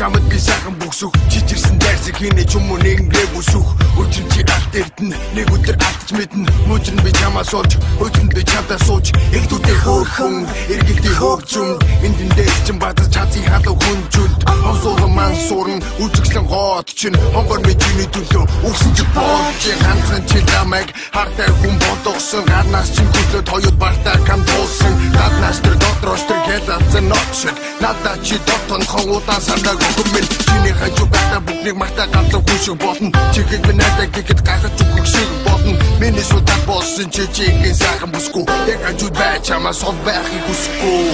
чамд би сайхан бүгсөх чичирсэн дайрсыг хийнэ ч юм уу нэгнгээ бүсөх өчн чи алт эрдэнэ нэг өдөр алдаж мэднэ мужин би чамаас олж өчн би чамдаа сууж игдүүдээ хөөхөн эргэлтий хөөгчүн эндэндээс чин бадаж чацын халуу хүнжүнд хосоо ман суурн үжигсэн гоод чин хонгор би чиний төлөө өгсөн чи болж ганцхан чи дамайг хартай хүн бодогсон гаднаас чин хөдлөд хоёуд бартаа кам дуусан гаднаас тэр дотроос тэр хэлэлцэн нотшиг надад чи дотон хогуудаа сандаг өгмөл чиний хажуу бата бүгнийг мартаа ганцхан хүн шиг болно чихэд би надад гэхэд гахаж өгөх шиг болно миний судаа болсон чи чигийн сайхан бүсгүй яг хажууд байж чамаас ол байхыг хүсэхгүй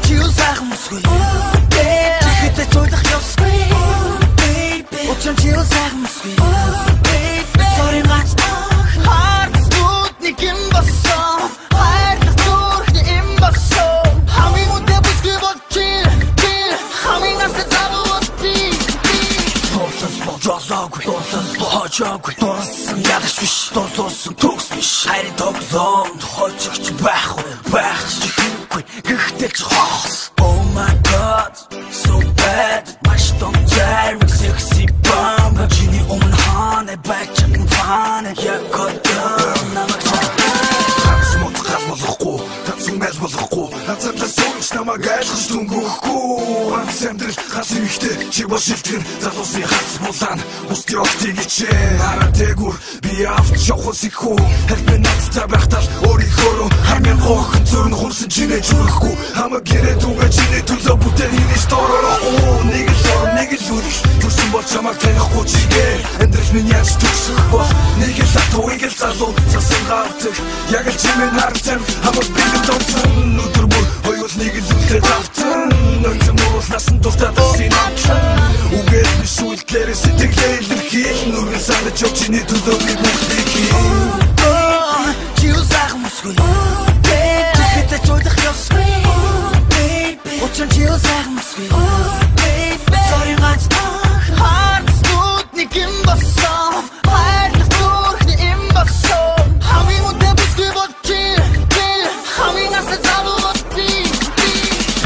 чи сайхан бүсгүй тэгэхэд чөлөх ёсгүй Ocean chills сайхан бүсгүй Sorry гац Хартсгууд нэг юм болсон хайрлах зүрхний юм болсон хамгийн үнэтэй бүсгүй бол чи хамгийн настай завууд би Донсон жолоогүй Донсон хожоогүй Донсон ядаж биш Донсон төгс биш хайрын тоглоом хожигч байх чи хэрэггүй гэхдээ ч хоос Oh my god so bad маш томцэр sexy bomb Gini umhane bachak mfane ya kodam namag Хацмот халболохгүй хацсан айлболохгүй хацаатаа сууж намайг айлгаж дүнгөхгүй хацсамдрал хас ихтэй чи бол шилтгэн залуусын хац булаан устын октыг ичээ хараа дээгүр би авч явах сихүү хэлбэ надтай байхдаа өөрийнхөө хамгийн гоохын зүрн хурсан чинээ зүрхгүй хамаг гэрээ түгээ чинээ төлөө бүтээн хийний стороо нэг л үргэлж түсэн бол чамайг танихгүй чигээр амьдрал минь яаж төгсөх бол нэг л атууг л залуу цасан гавдаг яг л чимээ харцсан хамаг бэлэн томцсон өдөр бүр хоёул нэг л үлдээд автсан нөөцөн мөрөл насан дуртаад синамтлан үгээр би шүлтлээрээ сэтгэлээ илэрхийл нүргэн санаж өг чиний төлөө би бүгдийг чи сайхан бүсгүй тэгэхэд чөлөх ёсгүй Ocean chills сайхан бүсгүй Sorry гац хартсгууд нэг юм болсон хайрлах зүрхний юм болсон хамгийн үнэтэй бүсгүй бол чи хамгийн настай завууд би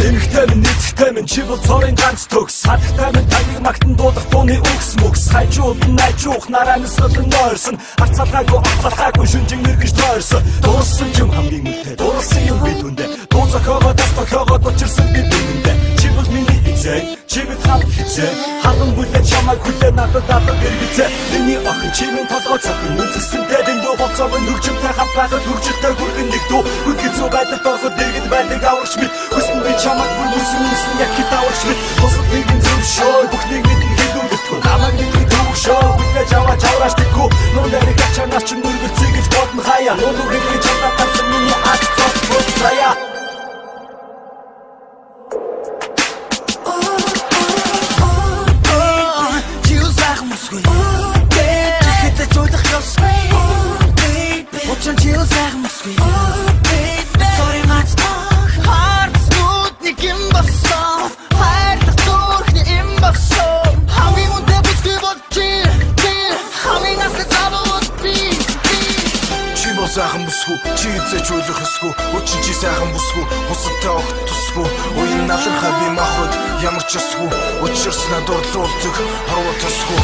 Эмэгтэй минь нийцэгтэй минь чи бол цорын ганц төгс хатагтай минь таныг магтан дуудах дууны үгс мөкс хажууд нь найжуух нараамсгал нь нойрсон арцалгаагүй арцалгаагүй шүнжин мэргэж тойрсон дууссан юм хамгийн үнэтэй дууссан юм бид үндэ дуусахаа тасбахаа дочирсан бид үндэ чи бол миний эзэн чи бид хамт хэзээ халан бүлээ чамайг хүлээ надад эргэцээ миний охин чи минь толгой цахин үндэсэнтэй дэндүү болцоог нь хөгжимтэй хамт байхад хөгжилтэй хүргэн нэг дүү үгүй зүү байдаг дооход дэргэд байдаг аварч мэд хүсн би чамайг бүр мүсэн яг хэд аварч мэд босод нэгэн зөв шой бүхнийг мэдэн хэлүүлэхгүй намайг нэгэн дүүг шой бүхнээ жаваач авраач тэггүй нуунэрэг ачаанаас чи нүргэлцээ гэж бодно хаяа нуунэрэг гэж чамдаа тарсан миний акт цот заяа Ocean chills сайхан бүсгүй Sorry гац хартсгууд нэг юм болсон хайрлах зүрхний юм болсон хамгийн үнэтэй бүсгүй бол чи хамгийн настай завууд би чи бол сайхан бүсгүй чи эзэж ойлгох өсгүй өчн чи сайхан бүсгүй хусалтай огт тусгүй уян налархаа би махад ямар ч өсгүй учирснаа дурлуулдаг харуу тусгүй